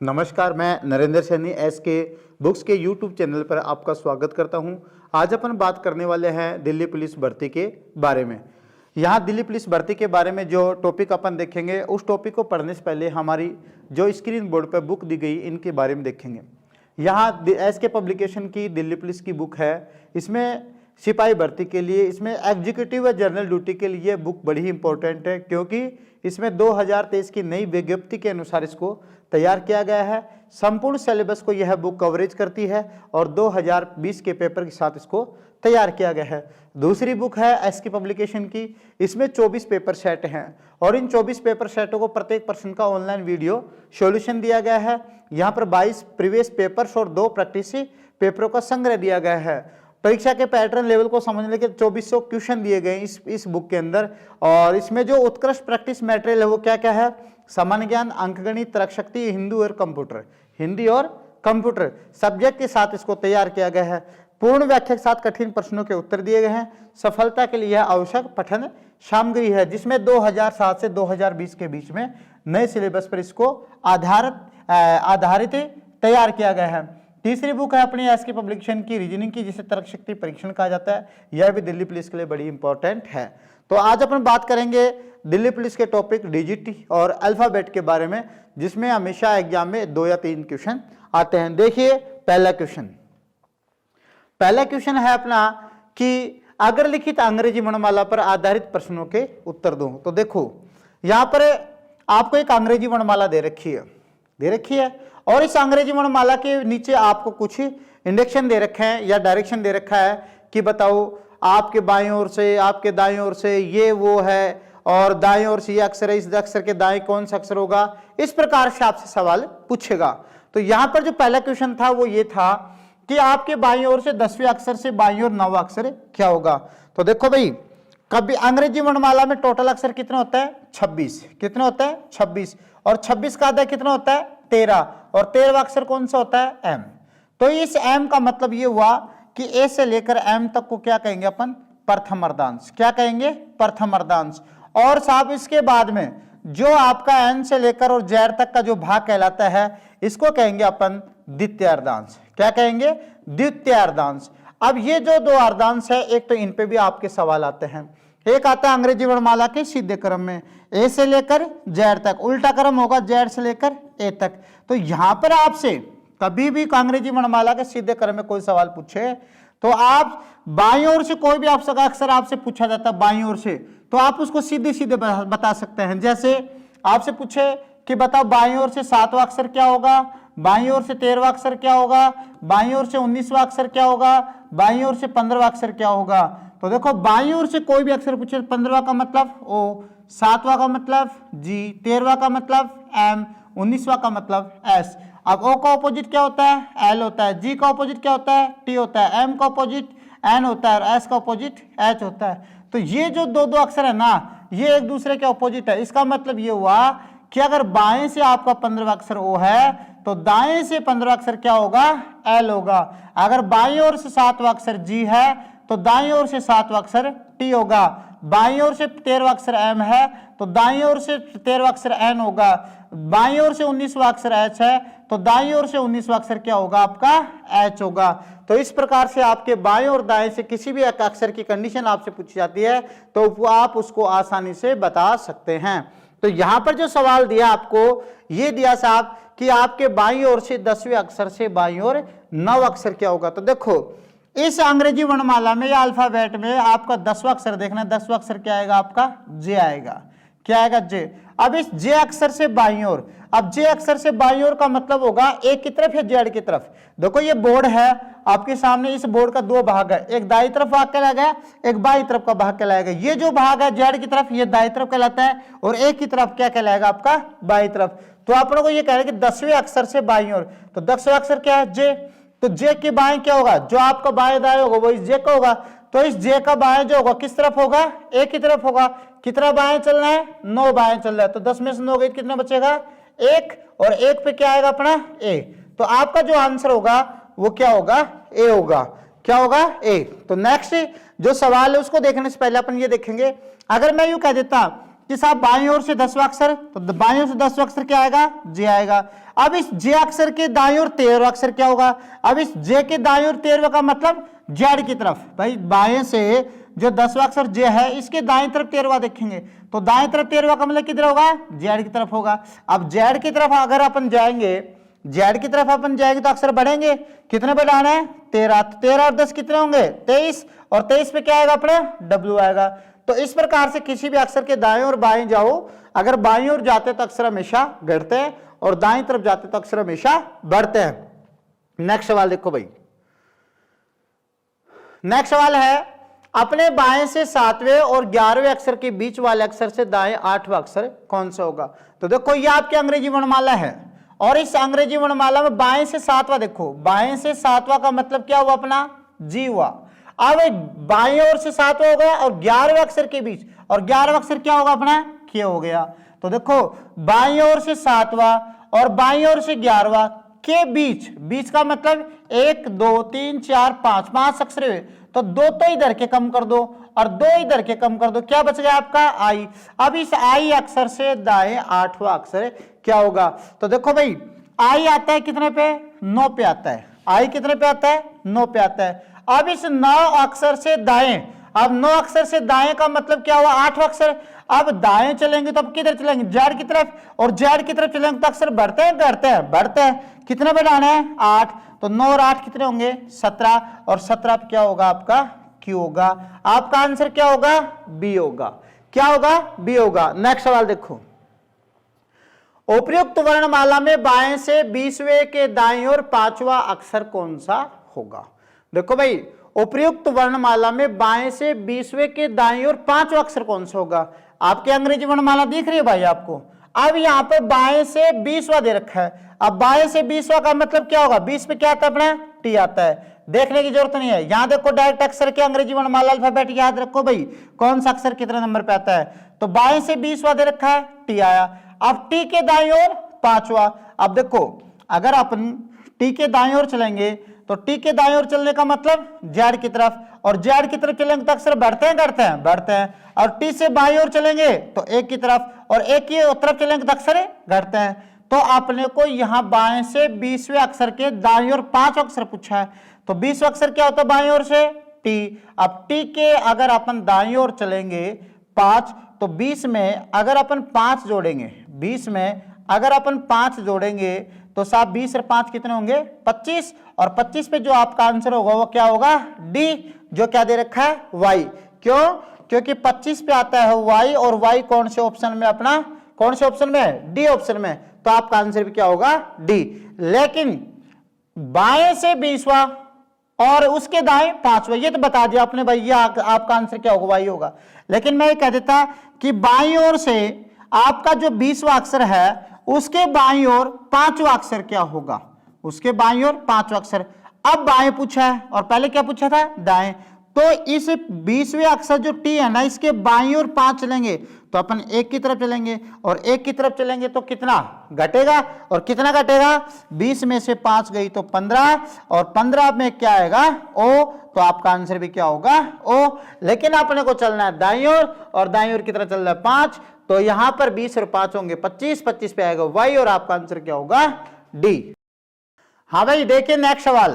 नमस्कार, मैं Narendra Saini SK books के यूट्यूब चैनल पर आपका स्वागत करता हूं। आज अपन बात करने वाले हैं दिल्ली पुलिस भर्ती के बारे में। यहाँ दिल्ली पुलिस भर्ती के बारे में जो टॉपिक अपन देखेंगे, उस टॉपिक को पढ़ने से पहले हमारी जो स्क्रीन बोर्ड पर बुक दी गई इनके बारे में देखेंगे। यहाँ एसके पब्लिकेशन की दिल्ली पुलिस की बुक है। इसमें सिपाही भर्ती के लिए, इसमें एग्जीक्यूटिव व जनरल ड्यूटी के लिए बुक बड़ी ही इंपॉर्टेंट है, क्योंकि इसमें 2023 की नई विज्ञप्ति के अनुसार इसको तैयार किया गया है। संपूर्ण सिलेबस को यह बुक कवरेज करती है और 2020 के पेपर के साथ इसको तैयार किया गया है। दूसरी बुक है एसके पब्लिकेशन की। इसमें 24 पेपर सेट हैं और इन 24 पेपर सेटों को प्रत्येक प्रश्न का ऑनलाइन वीडियो सॉल्यूशन दिया गया है। यहाँ पर 22 प्रीवियस पेपर्स और 2 प्रैक्टिस पेपरों का संग्रह दिया गया है। परीक्षा के पैटर्न लेवल को समझने के 2400 क्वेश्चन दिए गए इस बुक के अंदर। और इसमें जो उत्कृष्ट प्रैक्टिस मटेरियल है वो क्या क्या है? सामान्य ज्ञान, अंकगणित, तर्कशक्ति, हिंदी और कंप्यूटर सब्जेक्ट के साथ इसको तैयार किया गया है। पूर्ण व्याख्या के साथ कठिन प्रश्नों के उत्तर दिए गए हैं। सफलता के लिए यह आवश्यक पठन सामग्री है, जिसमें 2007 से 2020 के बीच में नए सिलेबस पर इसको आधारित तैयार किया गया है। तीसरी बुक है अपनी एसके पब्लिकेशन की रीजनिंग की, जिसे तर्क शक्ति परीक्षण कहा जाता है। यह भी दिल्ली पुलिस के लिए बड़ी इंपॉर्टेंट है। तो आज अपन बात करेंगे दिल्ली पुलिस के टॉपिक डिजिट और अल्फाबेट के बारे में, जिसमें हमेशा एग्जाम में 2 या 3 क्वेश्चन आते हैं। देखिए पहला क्वेश्चन है अपना कि अगर लिखित अंग्रेजी वर्णमाला पर आधारित प्रश्नों के उत्तर दो। तो देखो यहां पर आपको एक अंग्रेजी वर्णमाला दे रखी है और इस अंग्रेजी वर्णमाला के नीचे आपको कुछ इंडेक्शन दे रखे हैं या डायरेक्शन दे रखा है कि बताओ आपके बाईं ओर से, आपके दाईं ओर से ये वो है और दाईं ओर से ये अक्षर है, इस अक्षर के दाएं कौन सा अक्षर होगा, इस प्रकार से आपसे सवाल पूछेगा। तो यहां पर जो पहला क्वेश्चन था वो ये था कि आपके बाईं ओर से 10वें अक्षर से बाईं ओर 9वां अक्षर क्या होगा। तो देखो भाई, कभी अंग्रेजी वर्णमाला में टोटल अक्षर कितना होता है? 26। कितना होता है? 26। और 26 का आधा कितना होता है? 13। और 13वां अक्षर कौन सा होता है? एम। तो इस एम का मतलब ये हुआ कि ए से लेकर एम तक को क्या कहेंगे अपन? प्रथम अर्धांश। क्या कहेंगे? प्रथम अर्धांश। और साहब इसके बाद में जो आपका एन से लेकर और जेड तक का जो भाग कहलाता है, इसको कहेंगे अपन द्वितीय अर्धांश। क्या कहेंगे? द्वितीय अर्धांश। अब ये जो 2 अर्धांश है, एक तो इन पे भी आपके सवाल आते हैं। एक आता है अंग्रेजी वर्णमाला के सीधे क्रम में, ए से लेकर जेड तक, उल्टा क्रम होगा जेड से लेकर ए तक। तो यहां पर आपसे कभी भी अंग्रेजी वर्णमाला के सीधे क्रम में कोई सवाल पूछे तो आप बाईं ओर से कोई भी अक्षर आपसे पूछा जाता है बाईं ओर से, तो आप उसको सीधे सीधे बता सकते हैं। जैसे आपसे पूछे कि बताओ बाईं ओर से 7वां अक्षर क्या होगा, बाईं ओर से 13वां अक्षर क्या होगा, बाईं ओर से 19वां अक्षर क्या होगा, बाईं ओर से 15वां अक्षर क्या होगा। तो देखो बाईं ओर से कोई भी अक्षर पूछे, 15वां का मतलब ओ, 7वां का मतलब जी, 13वां का मतलब एम, 19वां का मतलब एस। अब ओ का ऑपोजिट क्या होता है? एल होता है। जी का ऑपोजिट क्या होता है? टी होता है। एम का ऑपोजिट एन होता है और एस का ऑपोजिट एच होता है। तो ये जो 2 अक्षर है ना, ये एक दूसरे के ऑपोजिट है। इसका मतलब ये हुआ कि अगर बाएं से आपका 15वां अक्षर ओ है तो दाएं से 15वां अक्षर क्या होगा? एल होगा। अगर बाईं ओर से 7वां अक्षर जी है तो दाईं ओर से 7वां अक्षर टी होगा। बाईं ओर से 13वां अक्षर एम है तो दाईं ओर से 13वां अक्षर एन होगा। बाईं ओर से 19वां अक्षर एच है तो दाईं ओर से 19वां अक्षर क्या होगा? आपका एच होगा। तो इस प्रकार से आपके बाएं और दाएं से किसी भी अक्षर की कंडीशन आपसे पूछी जाती है तो आप उसको आसानी से बता सकते हैं। तो यहां पर जो सवाल दिया आपको, ये दिया साहब कि आपके बाईं ओर से 10वें अक्षर से बाईं ओर 9 अक्षर क्या होगा। तो देखो इस अंग्रेजी वर्णमाला में या अल्फाबेट में आपका 10वां अक्षर देखना है। 10वां अक्षर क्या आएगा? आपका जे आएगा। क्या आएगा? जे। अब इस जे अक्षर से बाईं ओर, अब जे अक्षर से बाईं ओर का मतलब होगा एक की तरफ या जेड की तरफ। देखो ये बोर्ड है आपके सामने, इस बोर्ड का 2 भाग है, एक दाईं तरफ भाग कहलाएगा, एक बाईं तरफ का भाग कहलाएगा। ये जो भाग है जेड की तरफ, ये दाईं तरफ कहलाता है और एक की तरफ क्या कहलाएगा? आपका बाईं तरफ। तो आप लोगों को ये कह रहे हैं कि 10वें अक्षर से बाईं ओर, तो 10वां अक्षर क्या है? जे। तो जे के बाएं क्या होगा? जो आपका बाएं दाएं होगा वो इस जे का होगा। तो इस जे का बाएं जो होगा किस तरफ होगा? ए की तरफ होगा। कितना बाएं चलना है? 9 बाएं चल रहा है। तो 10 में से 9 गई, कितना बचेगा? 1। और 1 पे क्या आएगा अपना? ए। तो आपका जो आंसर होगा वो क्या होगा? ए होगा। क्या होगा? ए। तो नेक्स्ट जो सवाल है उसको देखने से पहले अपन ये देखेंगे, अगर मैं यूं कह देता कि साहब बाईं ओर से 10वां अक्षर, तो बाईं ओर से 10वां अक्षर क्या आएगा, जे आएगा। अब इस जे अक्षर के दाईं ओर 13वां अक्षर क्या होगा, अब इस जे के दाईं ओर 13वां का मतलब जेड की तरफ, भाई बाएं से जो 10वां अक्षर जे है इसके दाईं तरफ 13वां देखेंगे, तो दाईं तरफ 13वां का मतलब किधर होगा, जेड की तरफ होगा। अब जेड की तरफ अगर अपन जाएंगे, जेड की तरफ अपन जाएंगे तो अक्षर बढ़ेंगे, कितने बढ़ाना है, 13, 13 और 10 कितने होंगे, 23, और 23 पे क्या आएगा अपना, डब्ल्यू आएगा। तो इस प्रकार से किसी भी अक्षर के दाएं और बाएं जाओ, अगर बाईं ओर जाते तो अक्षर हमेशा घटते हैं और दाईं तरफ जाते तो अक्षर हमेशा बढ़ते हैं। नेक्स्ट सवाल देखो भाई, नेक्स्ट सवाल है अपने बाएं से 7वें और 11वें अक्षर के बीच वाले अक्षर से दाएं 8वां अक्षर कौन सा होगा। तो देखो ये आपकी अंग्रेजी वर्णमाला है और इस अंग्रेजी वर्णमाला में बाएं से 7वां, देखो बाएं से 7वां का मतलब क्या हुआ अपना, जी हुआ। अब बाएं ओर से 7वां हो गया और 11वें अक्षर के बीच, और 11वां अक्षर क्या होगा अपना, के हो गया। तो देखो बाईं ओर से 7वां और बाईं ओर से 11वां के बीच, बीच का मतलब 1 2 3 4 5, 5 अक्षर हुए, तो 2 तो इधर के कम कर दो और 2 इधर के कम कर दो, क्या बच गया आपका, आई। अब इस आई अक्षर से दाएं 8वां अक्षर क्या होगा। तो देखो भाई आई आता है कितने पे, 9 पे आता है, आई कितने पे आता है, 9 पे आता है। अब इस 9 अक्षर से दाएं, अब 9 अक्षर से दाएं का मतलब क्या हुआ, 8वां अक्षर। अब दाएं चलेंगे तो अब किधर चलेंगे, जेड की तरफ, और जेड की तरफ चलेंगे तो अक्षर बढ़ते हैं घटते हैं, बढ़ते हैं, कितने बढ़ाना है, 8, तो 9 और 8 कितने होंगे, 17, और 17 पे क्या होगा आपका, क्यू होगा। आपका आंसर क्या होगा, बी होगा, क्या होगा, बी होगा। नेक्स्ट सवाल देखो, उपर्युक्त वर्णमाला में बाएं से 20वें के दाईं ओर 5वां अक्षर कौन सा होगा। देखो भाई उपर्युक्त वर्णमाला में बाएं से 20वें के दाईं ओर 5वां अक्षर कौन सा होगा। आपके अंग्रेजी वर्णमाला दिख रही है भाई आपको। अब यहाँ पे बाएं से 20वां दे रखा है, अब बाएं से 20वां का मतलब क्या होगा, 20 पे क्या आता है अपना, टी आता है, देखने की जरूरत नहीं है। यहां देखो डायरेक्ट अक्षर के अंग्रेजी वर्णमाला अल्फाबेट याद रखो भाई, कौन सा अक्षर कितने नंबर पे आता है। तो बाएं से 20वां दे रखा है, टी आया। अब टी के दाईं ओर 5वां, अब देखो अगर अपन टी के दाईं ओर चलेंगे तो टी के दाईं ओर चलने का मतलब जेड की तरफ, और जेड की तरफ चलेंगे तो अक्षर बढ़ते हैं घटते हैं, बढ़ते हैं। और टी से बाईं ओर चलेंगे तो एक की तरफ, और एक की तरफ चलेंगे तो अक्षर घटते हैं। तो आपने को यहाँ बाएं से 20वें अक्षर के दाईं ओर 5 अक्षर पूछा है, तो 20वां अक्षर क्या होता है बाईं ओर से, टी। अब टी के अगर अपन दाईं ओर चलेंगे 5, तो 20 में अगर अपन 5 जोड़ेंगे, 20 में अगर अपन 5 जोड़ेंगे तो साहब 20 और 5 कितने होंगे, 25, और 25 पे जो आपका आंसर होगा वो क्या होगा, डी, जो क्या दे रखा है, वाई। क्यों, क्योंकि 25 पे आता है वाई, और वाई कौन से ऑप्शन में अपना, कौन से ऑप्शन में, डी ऑप्शन में, तो आपका आंसर भी क्या होगा, डी। लेकिन बाएं से 20वां और उसके दाएं 5वां, ये तो बता दिया आपने भाई, ये आपका आंसर क्या होगा, वाई होगा। लेकिन मैं ये कह देता कि बाईं ओर से आपका जो 20वां अक्षर है उसके बाईं ओर 5वां अक्षर क्या होगा, उसके बाईं ओर 5वां अक्षर। अब बाएं पूछा है और पहले क्या पूछा था, दाएं। तो इस 20वें अक्षर जो टी है ना, इसके बाईं ओर 5 चलेंगे तो अपन एक की तरफ चलेंगे, और एक की तरफ चलेंगे तो कितना घटेगा, और कितना घटेगा, 20 में से 5 गई तो 15, और 15 में क्या आएगा, ओ, तो आपका आंसर भी क्या होगा, ओ। लेकिन अपने को चलना है दाईं ओर, और दाईं ओर की तरफ चलना है 5, तो यहां पर 20 और 5 होंगे 25, 25 पे आएगा वाई, और आपका आंसर क्या होगा, डी। हाँ भाई देखिए नेक्स्ट सवाल,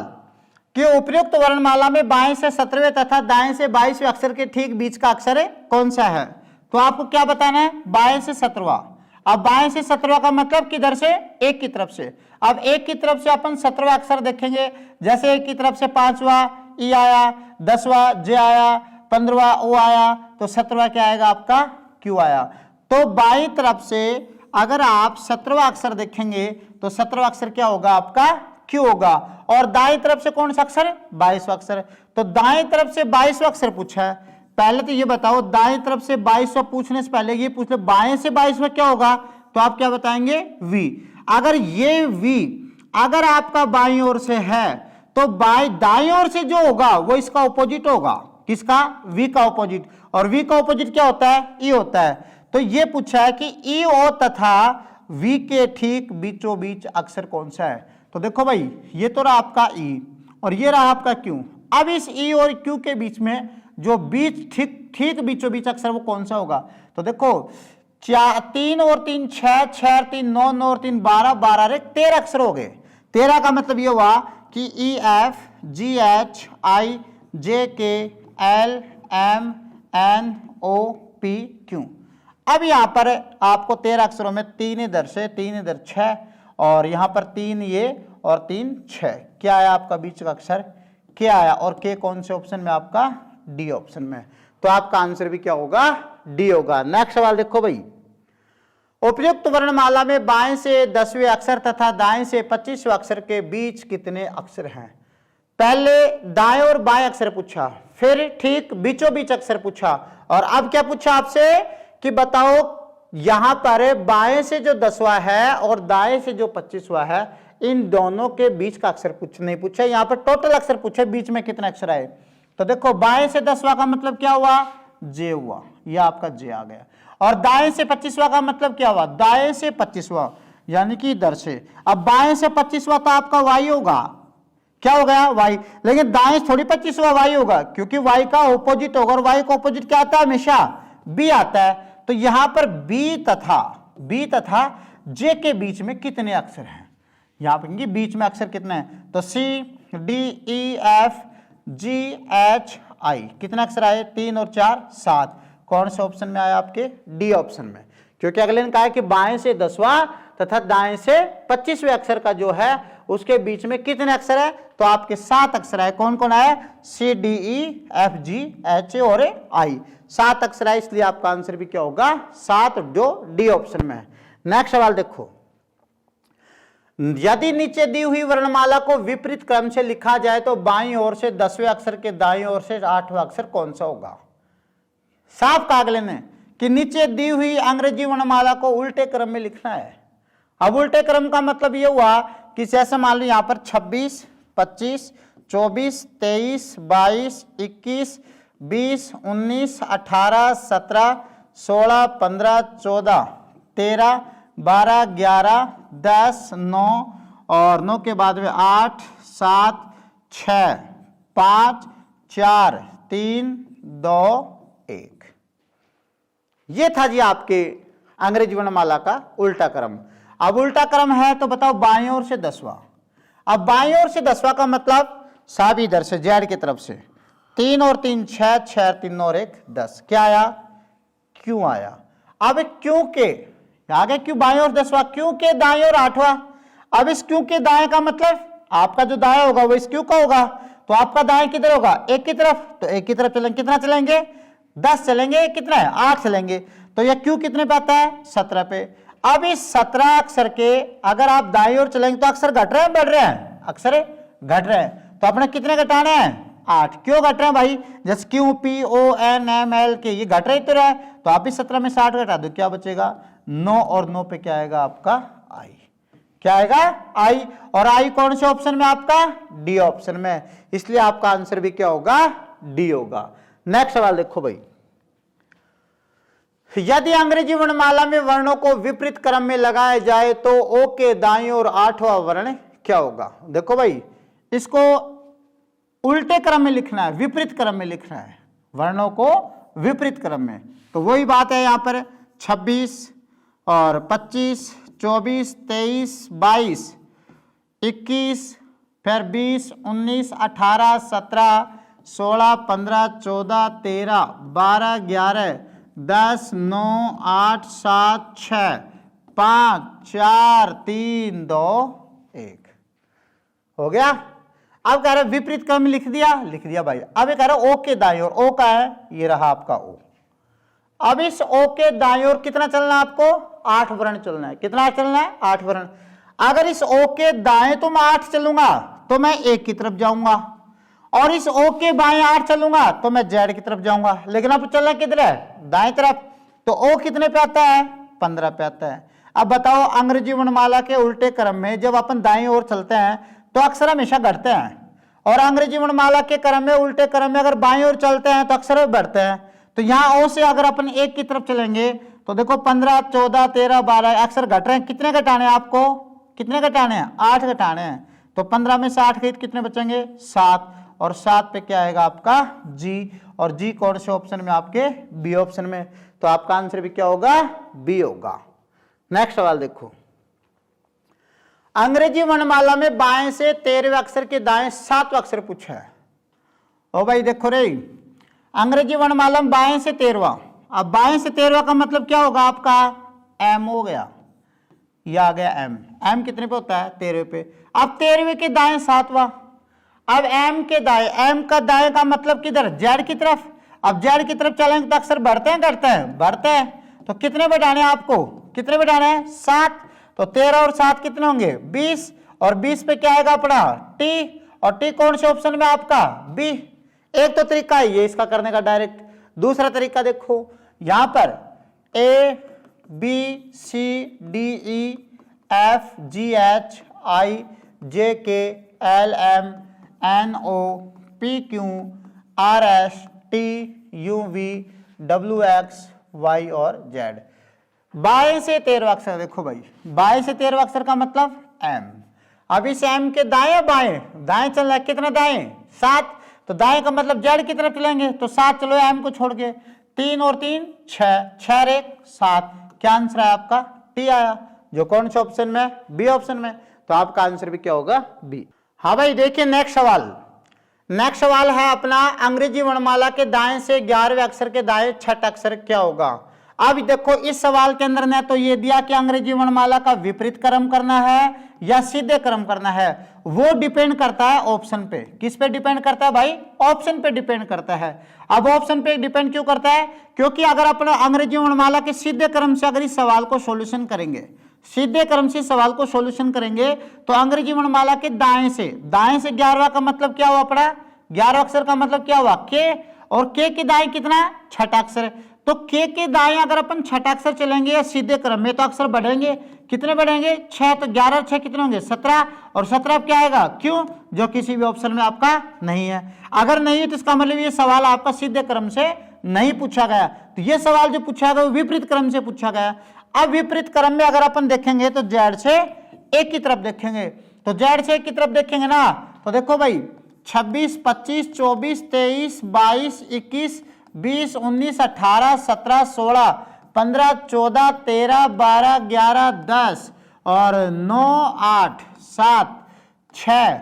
कि उपर्युक्त वर्णमाला में बाएं से 17वें तथा दाएं से 22वें अक्षर के ठीक बीच का अक्षर कौन सा है। तो आपको क्या बताना है, बाएं से 17वां। अब बाएं से 17वां का मतलब किधर से, एक की तरफ से। अब एक की तरफ से अपन 17वां अक्षर देखेंगे, जैसे एक की तरफ से 5वां ई आया, 10वां जे आया, 15वां ओ आया, तो 17वां क्या आएगा आपका, क्यू आया। तो बाईं तरफ से अगर आप 17वां अक्षर देखेंगे तो 17वां अक्षर क्या होगा आपका, क्यू होगा। और दाएं तरफ से कौन सा अक्षर, 22वां अक्षर। तो दाएं तरफ से 22वां अक्षर पूछा है, पहले तो ये बताओ दाएं तरफ से 22वां पूछने से पहले ये पूछ लो बाएं से 22वां क्या होगा, तो आप क्या बताएंगे, वी। अगर ये वी अगर आपका बाईं ओर से है तो दाईं ओर से जो होगा वो इसका ऑपोजिट होगा, किसका, वी का ऑपोजिट। और वी का ऑपोजिट क्या होता है, ई होता है। तो ये पूछा है कि ई ओ तथा वी के ठीक बीचों बीच अक्षर कौन सा है। तो देखो भाई ये तो रहा आपका ई और ये रहा आपका क्यू। अब इस ई और क्यू के बीच में जो बीच ठीक बीचों बीच अक्षर वो कौन सा होगा। तो देखो 3 और 3 6, 6 और 3 9, 9 और 3 12, 12 रे 13 अक्षर हो गए। 13 का मतलब ये हुआ कि EFGHIJKLMNOP Q। अब यहां पर आपको 13 अक्षरों में 3 इधर से 3 इधर 6 और यहां पर 3 ये और 3 6। क्या आया आपका बीच का अक्षर? क्या आया? और के कौन से ऑप्शन में? आपका डी ऑप्शन में। तो आपका आंसर भी क्या होगा? डी होगा। नेक्स्ट सवाल देखो भाई, उपयुक्त वर्णमाला में बाएं से 10वें अक्षर तथा दाएं से 25वें अक्षर के बीच कितने अक्षर हैं? पहले दाएं और बाएं अक्षर पूछा, फिर ठीक बीचों बीच अक्षर पूछा, और अब क्या पूछा आपसे कि बताओ यहां पर बाएं से जो 10वां है और दाएं से जो 25वां है, इन दोनों के बीच का अक्षर नहीं पूछा, यहां पर टोटल अक्षर पूछे, बीच में कितने अक्षर आए। तो देखो बाएं से 10वां का मतलब क्या हुआ? जे हुआ, यह आपका जे आ गया। और दाएं से 25वां का मतलब क्या हुआ? दाएं से 25वां, यानी कि इधर से। अब बाएं से 25वां तो आपका वाई होगा, क्या हो गया? वाई। लेकिन दाएं थोड़ी 25वां वाई होगा, क्योंकि वाई का ऑपोजिट होगा, और वाई का ऑपोजिट क्या आता है? हमेशा बी आता है। तो यहां पर बी तथा जे के बीच में कितने अक्षर हैं? यहां पर बीच में अक्षर कितने हैं? तो C D E F G H I, कितने अक्षर आए? 3 और 4 7। कौन से ऑप्शन में आया? आपके डी ऑप्शन में, क्योंकि अगले ने कहा है कि बाएं से 10वां तथा दाएं से 25वें अक्षर का जो है उसके बीच में कितने अक्षर है? तो आपके 7 अक्षर है। कौन कौन आए? C D E F G H A और आई, 7 अक्षर है, इसलिए आपका आंसर भी क्या होगा? 7, जो डी ऑप्शन में है। नेक्स्ट सवाल देखो, यदि नीचे दी हुई वर्णमाला को विपरीत क्रम से लिखा जाए तो बाईं ओर से 10वें अक्षर के दाईं ओर से 8वां अक्षर कौन सा होगा? साफ कहा अगले ने कि नीचे दी हुई अंग्रेजी वर्णमाला को उल्टे क्रम में लिखना है। अब उल्टे क्रम का मतलब यह हुआ कि जैसे मान लो यहां पर 26, 25, 24, 23, 22, 21, 20, 19, 18, 17, 16, 15, 14, 13, 12, 11, 10, 9 और 9 के बाद में 8, 7, 6, 5, 4, 3, 2, 1। ये था जी आपके अंग्रेजी वर्णमाला का उल्टा क्रम। अब उल्टा क्रम है तो बताओ बाईं ओर से 10वां। अब बाईं ओर से 10वां का मतलब साब इधर से जेड की तरफ से 3 और 3 6, 6 और 3 और 1 10। क्या आया? क्यों आया? अब क्यों के आगे क्यों बाईं ओर 10वां, क्यों के दाएं और 8वां। अब इस क्यों के दाएं का मतलब आपका जो दाएं होगा वो इस क्यों का होगा, तो आपका दाएं किधर होगा? एक की तरफ, तो एक की तरफ चलेंगे, कितना चलेंगे? 10 चलेंगे, कितना है? 8 चलेंगे। तो यह क्यों कितने पे आता है? 17 पे। अब इस 17 अक्षर के अगर आप दाईं ओर चलेंगे तो अक्षर घट रहे हैं बढ़ रहे हैं? अक्षर घट रहे हैं। तो अपने कितने घटाने हैं? 8। क्यों घट रहे हैं भाई? जैसे Q P O N M L K ये घट रहे तो रहे, तो आप इस 17 में 60 घटा दो, क्या बचेगा? 9 और 9 पे क्या आएगा आपका? आई। क्या आएगा? आई। और आई कौन से ऑप्शन में? आपका डी ऑप्शन में, इसलिए आपका आंसर भी क्या होगा? डी होगा। नेक्स्ट सवाल देखो भाई, यदि अंग्रेजी वर्णमाला में वर्णों को विपरीत क्रम में लगाया जाए तो ओ के दाईं और 8वां वर्ण क्या होगा? देखो भाई, इसको उल्टे क्रम में लिखना है, विपरीत क्रम में लिखना है, वर्णों को विपरीत क्रम में। तो वही बात है यहां पर 26 और 25, 24, 23, 22, 21, फिर 20, 19, 18, 17, 16, 15, 14, 13, 12, 11, 10, 9, 8, 7, 6, 5, 4, 3, 2, 1 हो गया। अब कह रहे विपरीत क्रम लिख दिया भाई। अब ये कह रहे ओ के दाईं ओर, ओ का है ये रहा आपका ओ। अब इस ओ के दाईं ओर कितना चलना है आपको? 8 वर्ण चलना है। कितना चलना है? 8 वर्ण। अगर इस ओ के दाएं तो मैं 8 चलूंगा तो मैं 1 की तरफ जाऊंगा, और इस ओ के बाएं 8 चलूंगा तो मैं जेड की तरफ जाऊंगा। लेकिन अब चलना किधर है? दाएं तरफ। तो ओ कितने पे आता है? 15 पे आता है। अब बताओ अंग्रेजी वर्णमाला के उल्टे क्रम में जब अपन दाईं ओर चलते हैं तो अक्षर हमेशा घटते हैं, और अंग्रेजी वर्णमाला के क्रम में उल्टे क्रम में अगर बाईं ओर चलते हैं तो अक्षर बढ़ते हैं। तो यहाँ ओ से अगर अपन 1 की तरफ चलेंगे तो देखो 15, 14, 13, 12 अक्षर घट रहे हैं। कितने घटाने हैं आपको? कितने घटाने हैं? 8 घटाने हैं। तो 15 में से 8 गए कितने बचेंगे? 7। और 7 पे क्या आएगा आपका? जी। और जी कौन से ऑप्शन में? आपके बी ऑप्शन में। तो आपका आंसर भी क्या होगा, बी होगा। नेक्स्ट सवाल देखो, अंग्रेजी वर्णमाला में बाएं से 13वें अक्षर के दाएं 7वां अक्षर पूछा है। ओ भाई देखो रे, अंग्रेजी वर्णमाला में बाएं से 13वां, अब बाएं से 13वां का मतलब क्या होगा आपका, एम हो गया, ये आ गया एम। एम कितने पे होता है, 13वें पे। अब 13वें के दाएं 7वां, अब एम के दाएं, एम का दाएं का मतलब किधर, जेड की तरफ। अब जेड की तरफ चलेंगे तो अक्षर बढ़ते हैं घटते हैं, बढ़ते हैं। तो कितने बढ़ाने हैं आपको, कितने बढ़ाने हैं, 7। तो 13 और 7 कितने होंगे, 20। और 20 पे क्या आएगा अपना टी, और टी कौन से ऑप्शन में आपका, बी। एक तो तरीका है ये इसका करने का डायरेक्ट। दूसरा तरीका देखो, यहां पर a b c D E F G H I j k l m n O P Q R S T U V W x Y और जेड। बाएं से 13वां अक्षर देखो भाई, बाएं से 13वां अक्षर का मतलब एम। अब इस एम के दाएं बाएं, दाएं चल रहा है कितना, दाएं 7। तो दाएं का मतलब जेड की तरफ चलेंगे तो 7 चलो एम को छोड़ के, 3 और 3 6, 6 और 1 7। क्या आंसर है आपका, टी आया, जो कौन से ऑप्शन में, बी ऑप्शन में। तो आपका आंसर भी क्या होगा, बी। हाँ भाई देखिए नेक्स्ट सवाल, नेक्स्ट सवाल है अपना, अंग्रेजी वर्णमाला के दाएं से 11वें अक्षर के दाएं 6ठा अक्षर क्या होगा। अब देखो इस सवाल के अंदर ने तो ये दिया कि अंग्रेजी वर्णमाला का विपरीत क्रम करना है या सीधे क्रम करना है, वो डिपेंड करता है ऑप्शन पे। किस पे डिपेंड करता है भाई, ऑप्शन पे डिपेंड करता है। अब ऑप्शन पे डिपेंड क्यों करता है, क्योंकि अगर अपना अंग्रेजी वर्णमाला के सीधे क्रम से अगर इस सवाल को सॉल्यूशन करेंगे, सीधे क्रम से सवाल को सॉल्यूशन करेंगे तो अंग्रेजी वर्णमाला के दाएं से 11वां का मतलब क्या हुआ अपना, 11वां अक्षर का मतलब क्या हुआ, के। और के के दाएं कितना, 6ठा अक्षर। तो के दाएं अगर अपन 6ठा अक्षर चलेंगे या सीधे क्रम में तो अक्षर बढ़ेंगे, कितने बढ़ेंगे, 6। तो 11 और 6 कितने होंगे, 17। और 17 क्या आएगा, क्यों, जो किसी भी ऑप्शन में आपका नहीं है। अगर नहीं है तो इसका मतलब ये सवाल आपका सीधे क्रम से नहीं पूछा गया। तो ये सवाल जो पूछा गया वो विपरीत क्रम से पूछा गया। अब विपरीत क्रम में अगर अपन देखेंगे तो जेड से एक की तरफ देखेंगे, तो जेड से एक की तरफ देखेंगे ना, तो देखो भाई 26 25 24 23 22 21 20 19 18 17 16 15 14 13 12 11 10 और 9 8 7 6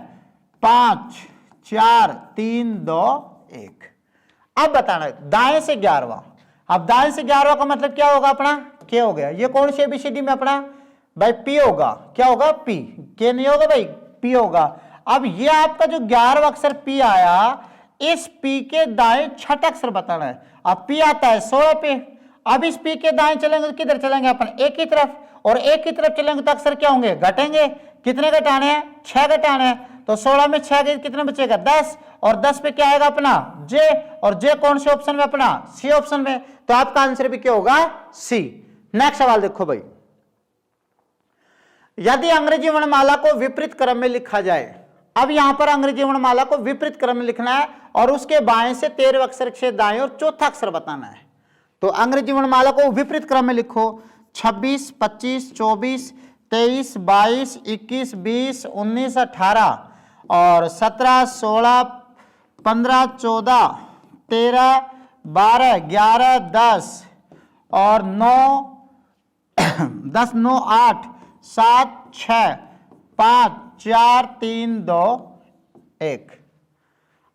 5 4 3 2 1। अब बताना दाएं से 11वां, अब दाएं से 11वां का मतलब क्या होगा अपना, के हो गया। ये कौन सी एबीसीडी में अपना भाई पी होगा, क्या होगा, पी। के नहीं होगा भाई, पी होगा। अब ये आपका जो 11वां अक्षर पी आया, इस पी के दाएं 6ठा अक्षर बताना है। अब पी आता है 16 पे, अब इस पी के दाएं चलेंगे तो किधर चलेंगे अपन, एक की तरफ। और एक की तरफ चलेंगे तो अक्षर क्या होंगे, घटेंगे। कितने घटाने हैं, 6 घटाने हैं। तो 16 में 6 गए कितने बचेगा, 10। और 10 पे क्या आएगा अपना जे, और जे कौन से ऑप्शन में अपना, सी ऑप्शन में। तो आपका आंसर भी क्या होगा, सी। नेक्स्ट सवाल देखो भाई, यदि अंग्रेजी वर्णमाला को विपरीत क्रम में लिखा जाए। अब यहां पर अंग्रेजी वर्णमाला को विपरीत क्रम में लिखना है और उसके बाएं से 13वें अक्षर से दाएं और चौथा अक्षर बताना है। तो अंग्रेजी वर्णमाला को विपरीत क्रम में लिखो, 26 25 24 23 22 21 20 19 18 और 17 16 15 14 13 12 11 10 और 9 10 9 8 7 6 5 4 3 2 1।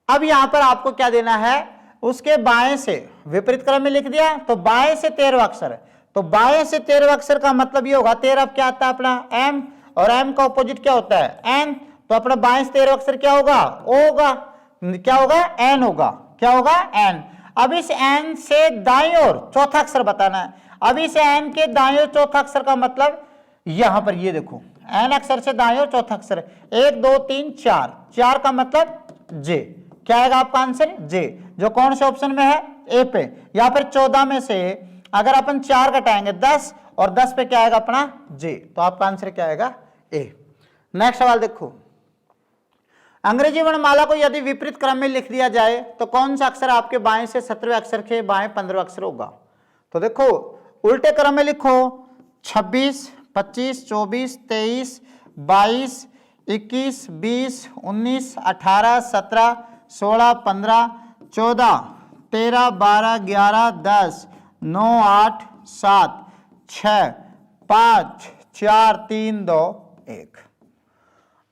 अब यहां पर आपको क्या देना है, उसके बाएं से विपरीत क्रम में लिख दिया, तो बाएं से 13वां अक्षर है। तो बाएं से 13वां अक्षर का मतलब ये होगा, 13 अब क्या आता है अपना एम, और एम का ऑपोजिट क्या होता है एन। तो अपना बाएं से 13वां अक्षर क्या होगा, ओ होगा, क्या होगा, एन होगा। क्या होगा, एन। अब इस एन से दाईं ओर चौथा अक्षर बताना है। अब इस एन के दाईं ओर चौथा अक्षर का मतलब यहां पर ये देखो, एन अक्षर से दाईं ओर चौथा अक्षर 1 2 3 4, 4 का मतलब जे। क्या आएगा आपका आंसर, जे, जो कौन से ऑप्शन में है, ए पे। यहां पर 14 में से अगर अपन 4 घटाएंगे 10, और 10 पे क्या आएगा अपना जे। तो आपका आंसर क्या आएगा, ए। नेक्स्ट सवाल देखो, अंग्रेजी वर्णमाला को यदि विपरीत क्रम में लिख दिया जाए तो कौन सा अक्षर आपके बाएं से 17वें अक्षर के बाएं 15वें अक्षर होगा। तो देखो उल्टे क्रम में लिखो, 26 25 24 23 22 21 20 19 18 17 16 15 14 13 12 11 10 9 8 7 6 5 4 3 2 1।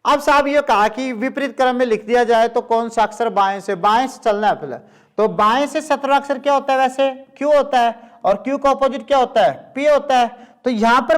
अब साहब ये कहा कि विपरीत क्रम में लिख दिया जाए तो कौन सा अक्षर बाएं से चलना है पहले। तो बाएं से 17वां अक्षर क्या होता है, वैसे क्यू होता है, और क्यू का ऑपोजिट क्या होता है, पी होता है। तो यहां पर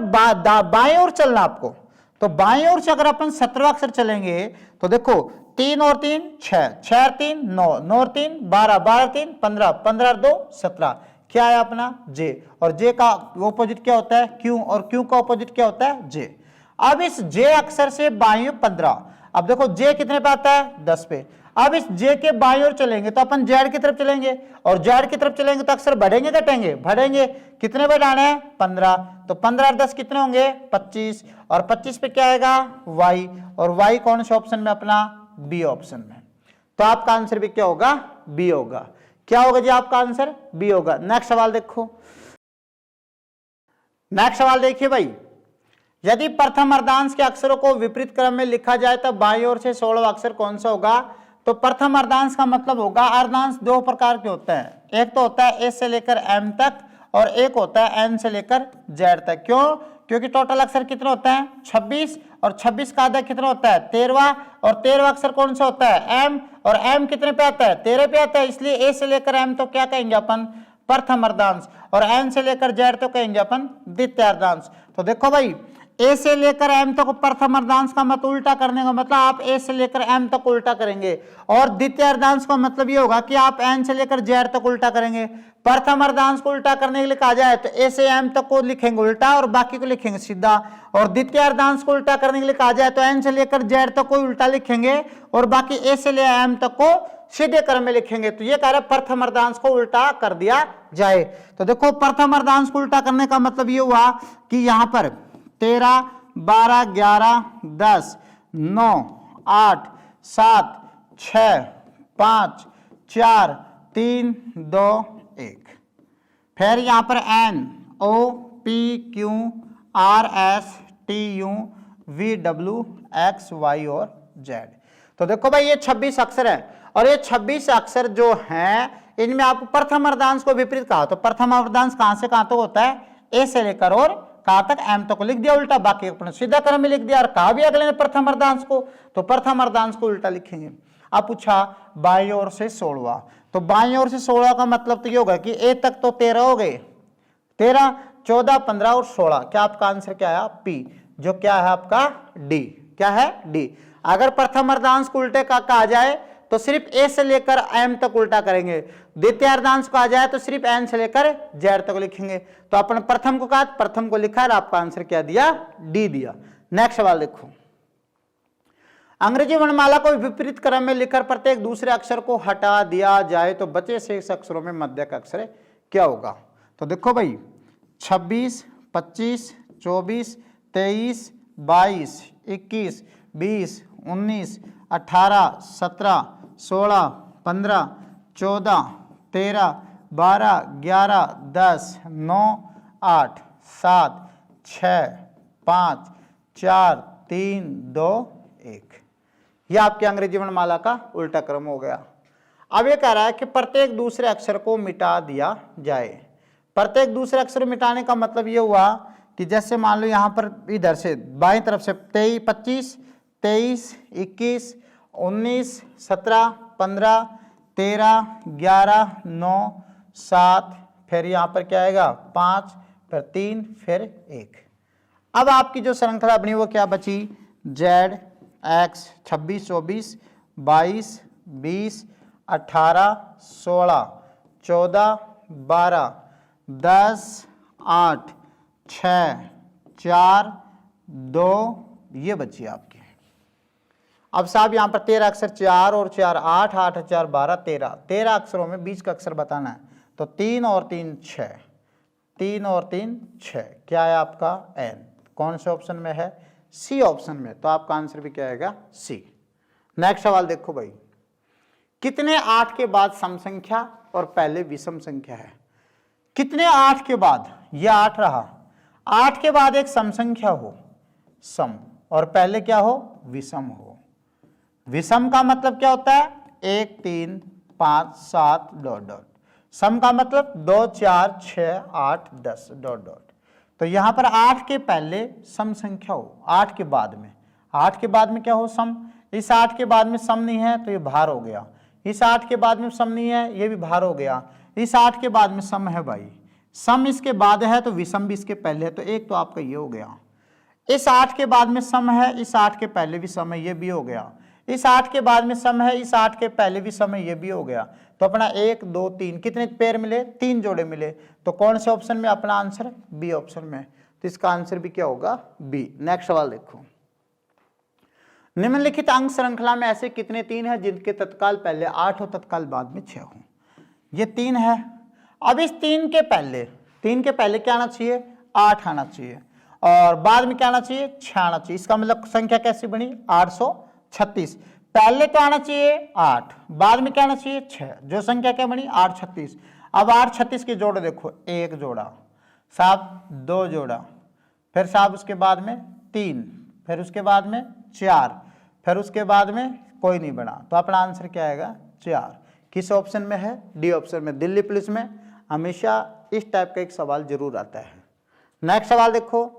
बाएं ओर चलना आपको। तो बाएं ओर से अगर अपन 17वां अक्षर चलेंगे तो देखो 3 और 3 6, 6 और 3 9, 9 और 3 12, 12 और 3 15, 15 और 2 17। क्या है अपना जे, और जे का ऑपोजिट क्या होता है क्यू, और क्यू का ऑपोजिट क्या होता है जे। अब इस जे अक्षर से बाईं 15। अब देखो जे कितने पे आता है 10 पे। अब इस जे के बाईं ओर चलेंगे तो अपन जेड की तरफ चलेंगे, और जेड की तरफ चलेंगे तो अक्षर बढ़ेंगे घटेंगे, बढ़ेंगे। कितने पे जाना है 15, तो 15 और 10 कितने होंगे 25, और 25 पे क्या आएगा वाई, और वाई कौन से ऑप्शन में अपना बी ऑप्शन में। तो आपका आंसर भी क्या होगा बी होगा। क्या होगा जी आपका आंसर बी होगा। नेक्स्ट सवाल देखो, नेक्स्ट सवाल देखिए भाई, यदि प्रथम अर्धांश के अक्षरों को विपरीत क्रम में लिखा जाए तो बाईं ओर से 16वां अक्षर कौन सा होगा। तो प्रथम अर्धांश का मतलब होगा, अर्धांश दो प्रकार के होते हैं, एक तो होता है ए से लेकर एम तक, और एक होता है एन से लेकर जेड तक। क्यों, क्योंकि टोटल अक्षर कितने होते हैं 26, और 26 का आधा कितना होता है 13, और 13वां अक्षर कौन सा होता है एम, और एम कितने पे आता है 13 पे आता है। इसलिए ए से लेकर एम तो क्या कहेंगे अपन प्रथम अर्धांश, और एन से लेकर जेड तो कहेंगे अपन द्वितीय अर्धांश। तो देखो भाई ए से लेकर एम तक प्रथम अर्धांश का मत उल्टा करने का मतलब आप ए से लेकर एम तक उल्टा करेंगे, और द्वितीय अर्धांश का मतलब ये होगा कि आप एन से लेकर जेड तक उल्टा करेंगे। प्रथम अर्धांश को उल्टा करने के लिए कहा जाए तो ए से एम तक को लिखेंगे उल्टा और बाकी को लिखेंगे सीधा, और द्वितीय अर्धांश को उल्टा करने के लिए कहा जाए तो एन से लेकर जेड तक को उल्टा लिखेंगे और बाकी ए से लेकर एम तक को सीधे क्रम में लिखेंगे। तो ये कह रहा है प्रथम अर्धांश को उल्टा कर दिया जाए। तो देखो प्रथम अर्धांश को उल्टा करने का मतलब ये हुआ कि यहां पर 13 12 11 10 9 8 7 6 5 4 3 2 1। फिर यहां पर N O P Q R S T U V W x Y और जेड। तो देखो भाई ये 26 अक्षर है, और ये 26 अक्षर जो हैं इनमें आपको प्रथम अर्धांश को विपरीत कहा। तो प्रथम अर्धांश कहां से कहां तक होता है ए से लेकर और कहां तक एम तक को लिख दिया उल्टा, बाकी अपने सीधा क्रम में लिख दिया, और कहा भी अगले ने प्रथम अर्धांश को, तो प्रथम अर्धांश को उल्टा लिखेंगे। अब पूछा बाईं ओर से 16वां, तो बाईं ओर से 16 का मतलब तो ये होगा कि ए तक तो 13 हो गए, 13 14 15 और 16। क्या आपका आंसर क्या आया पी, जो क्या है आपका डी। क्या है डी। अगर प्रथम अर्धांश को उल्टे का कहा जाए तो सिर्फ ए से लेकर एम तक उल्टा करेंगे, द्वितीय अर्धांश को आ जाए तो सिर्फ एन से लेकर जेड तक लिखेंगे। तो अपन प्रथम को कहा, प्रथम को लिखा, और आपका आंसर क्या दिया डी दिया। नेक्स्ट सवाल देखो, अंग्रेजी वर्णमाला को विपरीत क्रम में लिखकर प्रत्येक दूसरे अक्षर को हटा दिया जाए तो बचे शेष अक्षरों में मध्य का अक्षर क्या होगा। तो देखो भाई 26 25 24 23 22 21 20 19 18 17 16 15 14 13 12 11 10 9 8 7 6 5 4 3 2 1। यह आपकी अंग्रेजी वर्णमाला का उल्टा क्रम हो गया। अब यह कह रहा है कि प्रत्येक दूसरे अक्षर को मिटा दिया जाए। प्रत्येक दूसरे अक्षर मिटाने का मतलब यह हुआ कि जैसे मान लो यहां पर इधर से बाईं तरफ से 25 23 21 19 17 15 13 11 9 7, फिर यहाँ पर क्या आएगा 5, फिर 3, फिर 1। अब आपकी जो श्रृंखला बनी वो क्या बची जेड एक्स 26 24 22 20 18 16 14 12 10 8 6 4 2 ये बची आपकी। अब साहब यहाँ पर 13 अक्षर 4 और 4 8 8 4 12 13 अक्षरों में बीच का अक्षर बताना है। तो 3 और 3 6, 3 और 3 6, क्या है आपका एन, कौन से ऑप्शन में है सी ऑप्शन में। तो आपका आंसर भी क्या आएगा सी। नेक्स्ट सवाल देखो भाई, कितने 8 के बाद सम संख्या और पहले विषम संख्या है। कितने 8 के बाद, यह 8 रहा, 8 के बाद एक सम संख्या हो सम, और पहले क्या हो विषम हो। विषम का मतलब क्या होता है 1 3 5 7 ... सम का मतलब 2 4 6 8 10 डॉट डॉट। तो यहां पर 8 के पहले सम संख्या हो, 8 के बाद में, 8 के बाद में क्या हो सम। इस 8 के बाद में सम नहीं है तो ये भार हो गया, इस 8 के बाद में सम नहीं है ये भी भार हो गया, इस 8 के बाद में सम है भाई, सम इसके बाद है तो विषम भी इसके पहले है, तो एक तो आपका ये हो गया। इस 8 के बाद में सम है, इस 8 के पहले भी सम है, ये भी हो गया। इस 8 के बाद में सम है, इस 8 के पहले भी सम है, ये भी हो गया। तो अपना 1 2 3 कितने पेयर मिले, 3 जोड़े मिले। तो कौन से ऑप्शन में अपना आंसर, बी ऑप्शन में। तो इसका आंसर भी क्या होगा, बी। नेक्स्ट सवाल देखो, निम्नलिखित अंक श्रृंखला में ऐसे कितने 3 हैं जिनके तत्काल पहले 8 हो तत्काल बाद में 6 हो। ये 3 है। अब इस 3 के पहले क्या आना चाहिए, 8 आना चाहिए, और बाद में क्या आना चाहिए, 6 आना चाहिए। इसका मतलब संख्या कैसी बनी, 836। पहले तो आना चाहिए 8, बाद में क्या आना चाहिए 6, जो संख्या क्या बनी 836। अब 836 के जोड़े देखो, 1 जोड़ा साहब, 2 जोड़ा, फिर साहब उसके बाद में 3, फिर उसके बाद में 4, फिर उसके बाद में कोई नहीं बना। तो अपना आंसर क्या आएगा, 4। किस ऑप्शन में है, डी ऑप्शन में। दिल्ली पुलिस में हमेशा इस टाइप का एक सवाल जरूर आता है। नेक्स्ट सवाल देखो,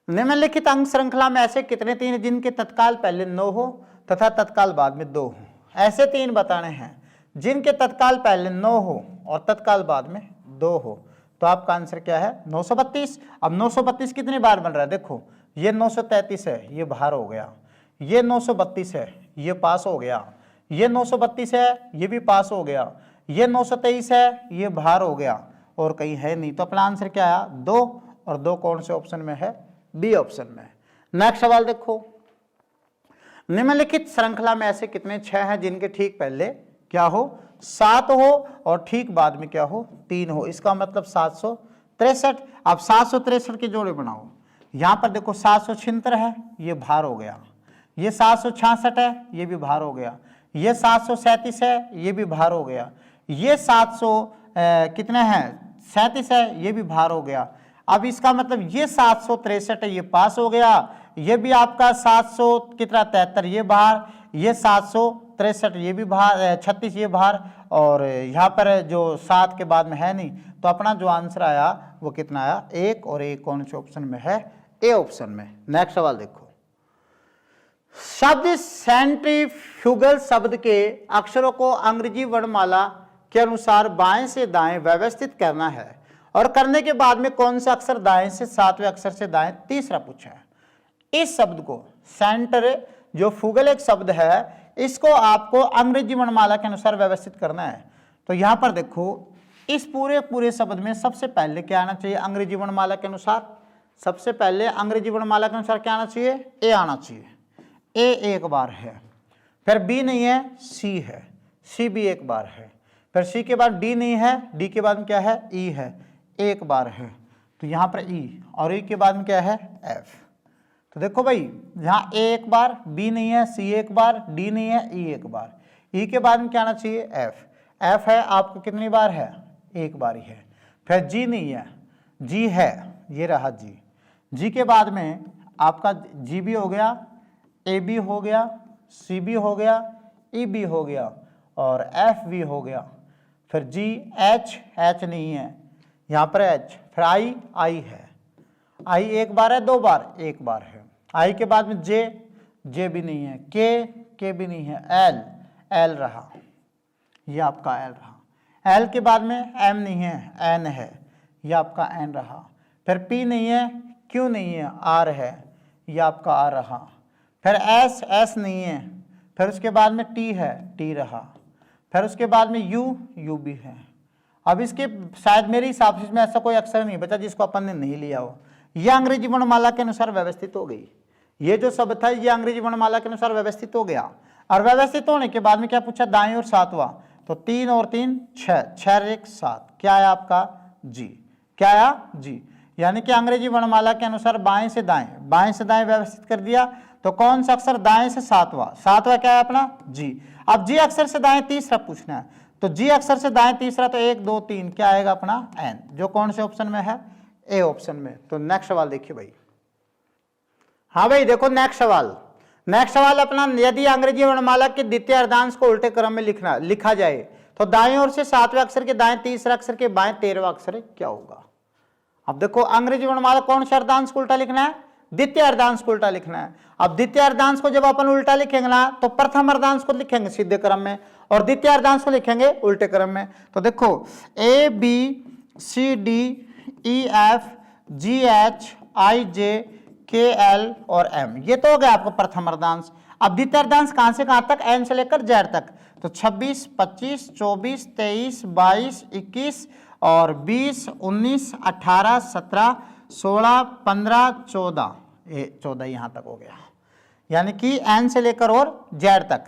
निम्नलिखित अंक श्रृंखला में ऐसे कितने 3 जिनके तत्काल पहले 9 हो तथा तत्काल बाद में 2 हो। ऐसे 3 बताने हैं जिनके तत्काल पहले 9 हो और तत्काल बाद में 2 हो। तो आपका आंसर क्या है, 932। अब 932 कितनी बार बन रहा है, देखो ये 933 है, ये बाहर हो गया, ये 932 है, ये पास हो गया, ये 932 है, ये भी पास हो गया, ये 923 है, ये बाहर हो गया, और कहीं है नहीं। तो अपना आंसर क्या आया, 2, और 2 कौन से ऑप्शन में है, बी ऑप्शन में। नेक्स्ट सवाल देखो, निम्नलिखित श्रृंखला में ऐसे कितने 6 हैं जिनके ठीक पहले क्या हो, 7 हो और ठीक बाद में क्या हो, 3 हो। इसका मतलब 763। अब 763 के जोड़े बनाओ। यहां पर देखो 776 है, ये भार हो गया, ये 766 है, ये भी भार हो गया, ये 737 है, ये भी भार हो गया, ये 700 कितने हैं 37 है, ये भी भार हो गया। अब इसका मतलब ये 763 है, ये पास हो गया, ये भी आपका 700 कितना 73 ये बाहर, ये 763 ये भी बाहर, 36 ये बाहर, और यहाँ पर जो 7 के बाद में है नहीं। तो अपना जो आंसर आया वो कितना आया, 1, और 1 कौन से ऑप्शन में है, ए ऑप्शन में। नेक्स्ट सवाल देखो, शब्द सेंट्रीफ्यूगल शब्द के अक्षरों को अंग्रेजी वर्णमाला के अनुसार बाएं से दाएं व्यवस्थित करना है, और करने के बाद में कौन सा अक्षर दाएं से 7वें अक्षर से दाएं, तीसरा पूछा है। इस शब्द को सेंटर जो फ्यूगल एक शब्द है, इसको आपको अंग्रेजी वर्णमाला के अनुसार व्यवस्थित करना है। तो यहां पर देखो, इस पूरे शब्द में सबसे पहले क्या आना चाहिए अंग्रेजी वर्णमाला के अनुसार, सबसे पहले अंग्रेजी वर्णमाला के अनुसार क्या आना चाहिए, ए आना चाहिए। ए एक बार है, फिर बी नहीं है, सी है, सी भी एक बार है, फिर सी के बाद डी नहीं है, डी के बाद में क्या है, ई है, एक बार है। तो यहाँ पर ई, और ई के बाद में क्या है, एफ। तो देखो भाई, यहाँ ए एक बार, बी नहीं है, सी एक बार, डी नहीं है, ई एक बार, ई के बाद में क्या आना चाहिए, एफ। एफ है आपको कितनी बार है, एक बार ही है। फिर जी नहीं है, जी है, ये रहा जी। जी के बाद में आपका जी भी हो गया, ए बी हो गया, सी बी हो गया, ई बी हो गया, और एफ भी हो गया। फिर जी, एच, एच नहीं है, यहाँ पर एच, फिर आई, आई है, आई एक बार है, 2 बार, एक बार है। आई के बाद में जे, जे भी नहीं है, के भी नहीं है, एल, एल रहा, ये आपका एल रहा। एल के बाद में एम नहीं है, एन है, ये आपका एन रहा। फिर पी नहीं है, क्यू नहीं है, आर है, ये आपका आर रहा। फिर एस, एस नहीं है, फिर उसके बाद में टी है, टी रहा। फिर उसके बाद में यू, यू भी है। अब इसके शायद मेरे हिसाब से इसमें ऐसा कोई अक्षर नहीं बचा जिसको अपन ने नहीं लिया हो। यह अंग्रेजी वर्णमाला के अनुसार व्यवस्थित हो गई। ये जो शब्द था ये अंग्रेजी वर्णमाला के अनुसार व्यवस्थित हो गया। और व्यवस्थित होने के बाद में क्या पूछा, दाएं और सातवां, तो 3 और 3 6, 6 और 1 7, क्या आया आपका, जी। क्या आया, जी। यानी कि अंग्रेजी वर्णमाला के अनुसार बाएं से दाएं व्यवस्थित कर दिया। तो कौन सा अक्षर दाएं से सातवां, सातवां क्या है अपना, जी। अब जी अक्षर से दाएं तीसरा पूछना है, तो जी अक्षर से दाएं तीसरा, तो 1 2 3 क्या आएगा अपना, एन, जो कौन से ऑप्शन में है, ए ऑप्शन में। तो नेक्स्ट सवाल देखिए भाई। हाँ भाई देखो नेक्स्ट सवाल अपना, यदि अंग्रेजी वर्णमाला के द्वितीय अर्धांश को उल्टे क्रम में लिखा जाए तो दाएं ओर से 7वें अक्षर के दाएं तीसरे अक्षर के बाएं 13वां अक्षर क्या होगा। अब देखो अंग्रेजी वर्णमाला कौन सा अर्धांश को उल्टा लिखना है, द्वितीय अर्धांश को उल्टा लिखना है। अब द्वितीय अर्धांश को जब अपन उल्टा लिखेंगे ना तो प्रथम अर्धांश को लिखेंगे सीधे क्रम में और द्वितीय अर्धांश को लिखेंगे उल्टे क्रम में। तो देखो a b c D E F G H I j k l और एम, ये तो हो गया आपका प्रथम अर्धांश। अब द्वितीय अर्धांश कहां से कहां तक, एन से लेकर जेड तक। तो 26, 25, 24, 23, 22, 21 और 20, 19, 18, 17, 16, 15, 14, ये 14 यहां तक हो गया, यानी कि एन से लेकर और जेड तक।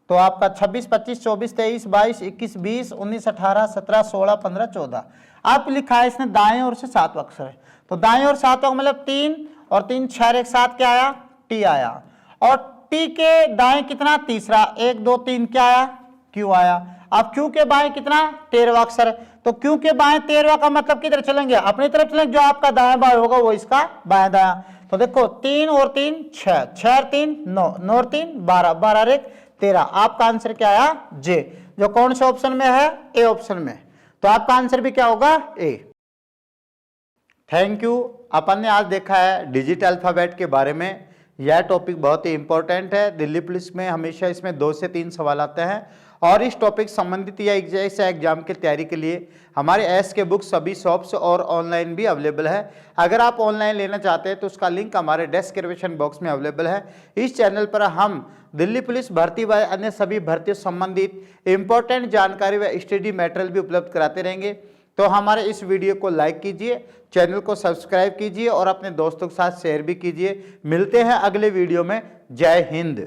तो आपका 26, 25, 24, 23, 22, 21, 20, 19, 18, 17, 16, 15, 14। आप लिखा है इसने दाएं ओर से 7वां अक्षर है, तो दाएं ओर 7वां मतलब 3 और 3 6 एक साथ क्या आया, टी आया। और टी के दाएं कितना, तीसरा, 1 2 3 क्या आया, क्यू आया। अब क्यू के बाएं कितना, 13वां अक्षर है, तो क्यू के बाएं 13वां का मतलब किधर चलेंगे, अपनी तरफ चलेंगे, जो आपका दाएं बाएं होगा वो इसका बाएं दाएं। तो देखो 3 और 3 6, 6 और 3 9, 9 और 3 12, 12 और 1 13। आपका आंसर क्या आया, जे, जो कौन से ऑप्शन में है, ए ऑप्शन में। तो आपका आंसर भी क्या होगा, ए। Thank you. अपन ने आज देखा है डिजिटल अल्फाबेट के बारे में। यह टॉपिक बहुत ही इंपॉर्टेंट है, दिल्ली पुलिस में हमेशा इसमें 2 से 3 सवाल आते हैं और इस टॉपिक संबंधित या जैसे एग्जाम की तैयारी के लिए हमारे एस के बुक सभी शॉप्स और ऑनलाइन भी अवेलेबल है। अगर आप ऑनलाइन लेना चाहते हैं तो उसका लिंक हमारे डिस्क्रिप्शन बॉक्स में अवेलेबल है। इस चैनल पर हम दिल्ली पुलिस भर्ती व अन्य सभी भर्तियों संबंधित इंपॉर्टेंट जानकारी व स्टडी मटेरियल भी उपलब्ध कराते रहेंगे। तो हमारे इस वीडियो को लाइक कीजिए, चैनल को सब्सक्राइब कीजिए और अपने दोस्तों के साथ शेयर भी कीजिए। मिलते हैं अगले वीडियो में। जय हिंद।